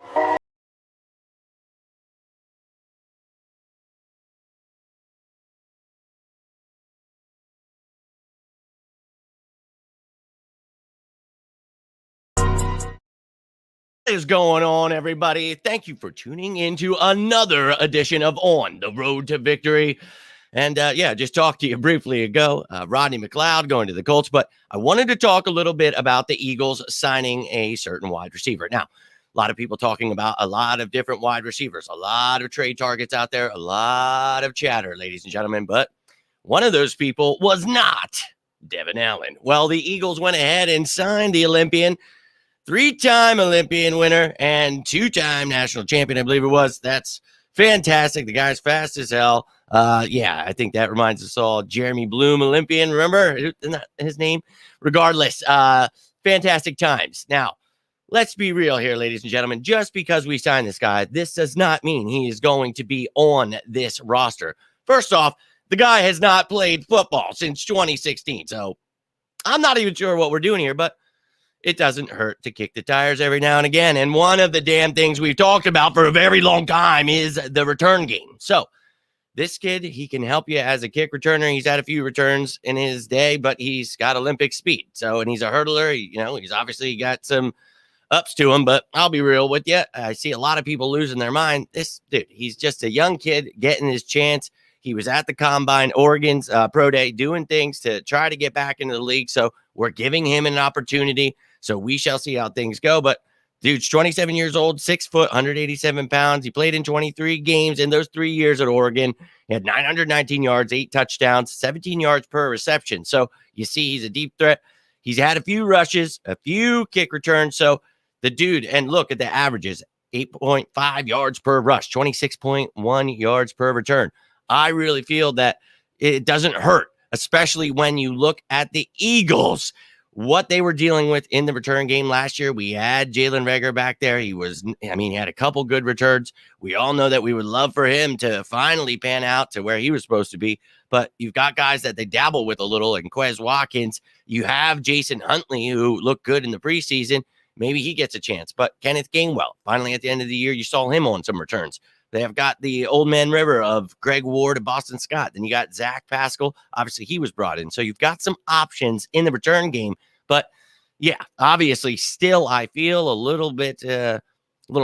What is going on, everybody? Thank you for tuning into another edition of On the Road to Victory. And just talked to you briefly ago, Rodney McLeod going to the Colts, but I wanted to talk a little bit about the Eagles signing a certain wide receiver. Now, a lot of people talking about a lot of different wide receivers, a lot of trade targets out there, a lot of chatter, ladies and gentlemen, but one of those people was not Devin Allen. Well, the Eagles went ahead and signed the Olympian, three-time Olympian winner and two-time national champion, I believe it was. That's fantastic. The guy's fast as hell. I think that reminds us all. Jeremy Bloom, Olympian. Remember? Isn't that his name? Regardless, fantastic times. Now, let's be real here, ladies and gentlemen. Just because we signed this guy, this does not mean he is going to be on this roster. First off, the guy has not played football since 2016. So I'm not even sure what we're doing here, but it doesn't hurt to kick the tires every now and again. And one of the damn things we've talked about for a very long time is the return game. So this kid, he can help you as a kick returner. He's had a few returns in his day, but he's got Olympic speed. So, and he's a hurdler. He's obviously got some ups to him, but I'll be real with you. I see a lot of people losing their mind. This dude, he's just a young kid getting his chance. He was at the Combine, Oregon's Pro Day, doing things to try to get back into the league. So we're giving him an opportunity. So we shall see how things go. But dude's 27 years old, 6 foot, 187 pounds. He played in 23 games in those 3 years at Oregon. He had 919 yards, 8 touchdowns, 17 yards per reception. So you see he's a deep threat. He's had a few rushes, a few kick returns. So the dude, and look at the averages, 8.5 yards per rush, 26.1 yards per return. I really feel that it doesn't hurt, especially when you look at the Eagles, what they were dealing with in the return game last year. We had Jalen Reagor back there. He had a couple good returns. We all know that we would love for him to finally pan out to where he was supposed to be. But you've got guys that they dabble with a little, and Quez Watkins. You have Jason Huntley, who looked good in the preseason. Maybe he gets a chance. But Kenneth Gainwell, finally at the end of the year, you saw him on some returns. They have got the old man river of Greg Ward and Boston Scott. Then you got Zach Pascal. Obviously, he was brought in. So you've got some options in the return game. But, yeah, obviously, still I feel a little bit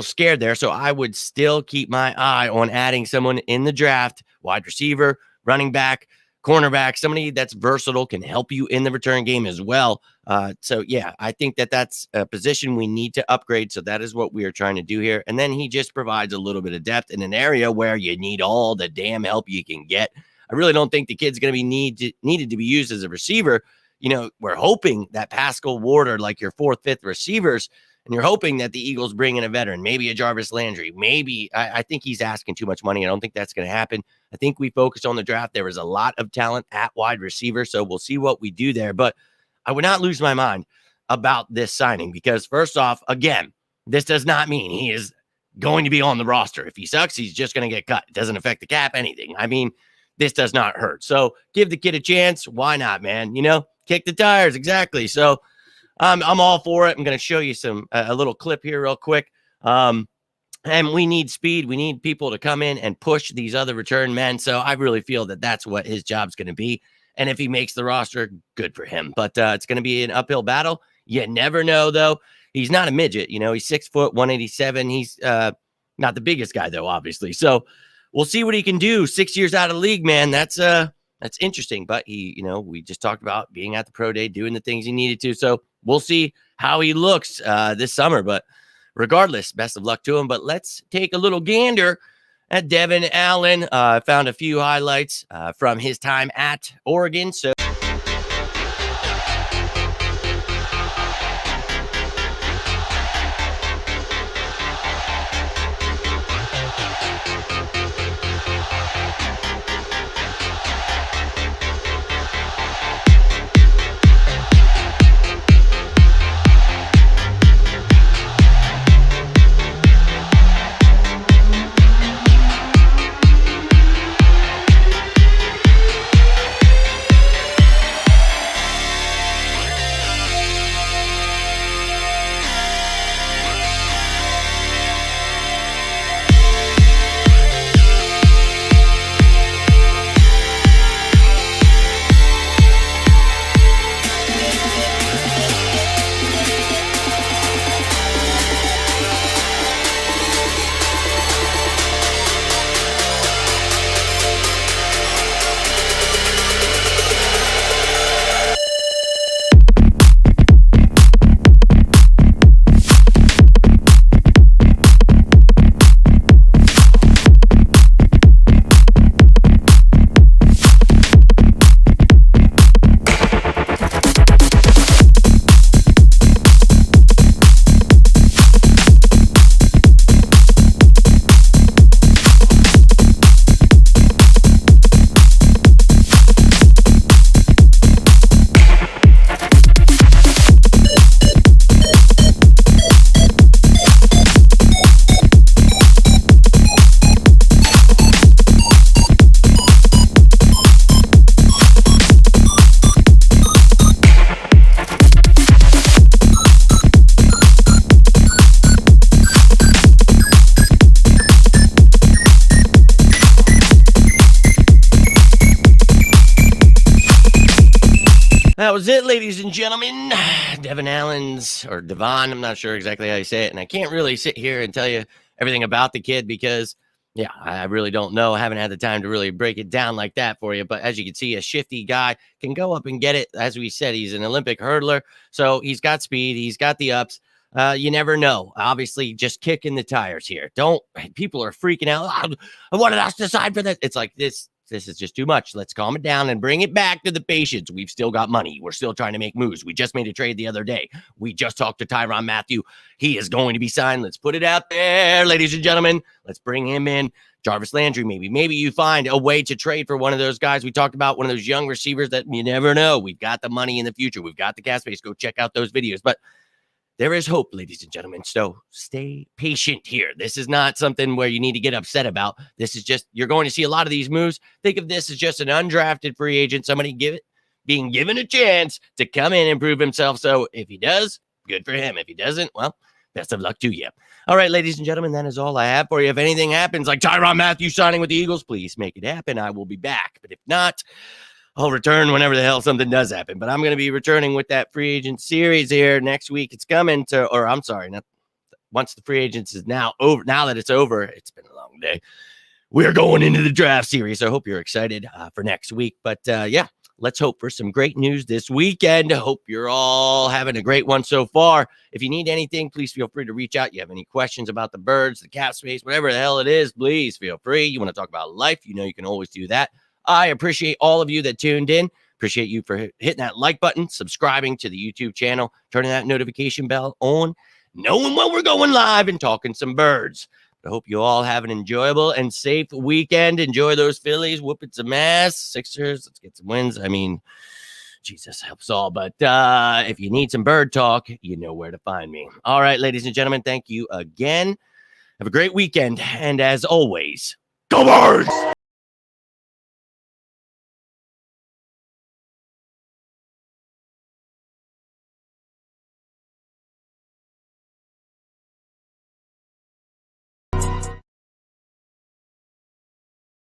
scared there. So I would still keep my eye on adding someone in the draft, wide receiver, running back, cornerback, somebody that's versatile, can help you in the return game as well. I think that's a position we need to upgrade. So that is what we are trying to do here. And then he just provides a little bit of depth in an area where you need all the damn help you can get. I really don't think the kid's going to be needed to be used as a receiver. We're hoping that Pascal, Ward are like your 4th, 5th receivers, and you're hoping that the Eagles bring in a veteran, maybe a Jarvis Landry. Maybe I think he's asking too much money. I don't think that's going to happen. I think we focused on the draft. There was a lot of talent at wide receiver, so we'll see what we do there. But I would not lose my mind about this signing because, first off, again, this does not mean he is going to be on the roster. If he sucks, he's just going to get cut. It doesn't affect the cap, anything. I mean, this does not hurt. So give the kid a chance. Why not, man? Kick the tires. Exactly. So I'm all for it. I'm going to show you a little clip here real quick. And we need speed. We need people to come in and push these other return men. So I really feel that that's what his job's going to be. And if he makes the roster, good for him. But it's going to be an uphill battle. You never know, though. He's not a midget. He's 6 foot, 187. He's not the biggest guy, though, obviously. So we'll see what he can do. 6 years out of the league, man. That's interesting. But we just talked about being at the pro day, doing the things he needed to. So we'll see how he looks this summer. But regardless, best of luck to him. But let's take a little gander at Devin Allen. I found a few highlights from his time at Oregon. So That was it, ladies and gentlemen. Devin Allen's, or Devon, I'm not sure exactly how you say it. And I can't really sit here and tell you everything about the kid because, yeah, I really don't know. I haven't had the time to really break it down like that for you. But as you can see, a shifty guy can go up and get it. As we said, he's an Olympic hurdler. So he's got speed. He's got the ups. You never know. Obviously, just kicking the tires here. People are freaking out. I wanted us to decide for this. It's like this is just too much. Let's calm it down and bring it back to the patients. We've still got money. We're still trying to make moves. We just made a trade the other day. We just talked to Tyrann Mathieu. He is going to be signed. Let's put it out there, ladies and gentlemen. Let's bring him in. Jarvis Landry, maybe you find a way to trade for one of those guys we talked about, one of those young receivers that you never know. We've got the money in the future. We've got the cap space. Go check out those videos. But there is hope, ladies and gentlemen. So stay patient here. This is not something where you need to get upset about. This is just, you're going to see a lot of these moves. Think of this as just an undrafted free agent, somebody being given a chance to come in and prove himself. So if he does, good for him. If he doesn't, well, best of luck to you. All right, ladies and gentlemen, that is all I have for you. If anything happens, like Tyrann Mathieu signing with the Eagles, please make it happen. I will be back. But if not, I'll return whenever the hell something does happen. But I'm going to be returning with that free agent series here next week. It's coming to, or I'm sorry, once the free agents is now over. Now that it's over, it's been a long day. We're going into the draft series. So I hope you're excited for next week. But yeah, let's hope for some great news this weekend. I hope you're all having a great one so far. If you need anything, please feel free to reach out. You have any questions about the birds, the cap space, whatever the hell it is, please feel free. You want to talk about life, you know you can always do that. I appreciate all of you that tuned in. Appreciate you for hitting that like button, subscribing to the YouTube channel, turning that notification bell on, knowing when we're going live and talking some birds. I hope you all have an enjoyable and safe weekend. Enjoy those Phillies, whooping some ass. Sixers, let's get some wins. I mean, Jesus helps all. But if you need some bird talk, you know where to find me. All right, ladies and gentlemen, thank you again. Have a great weekend. And as always, go Birds!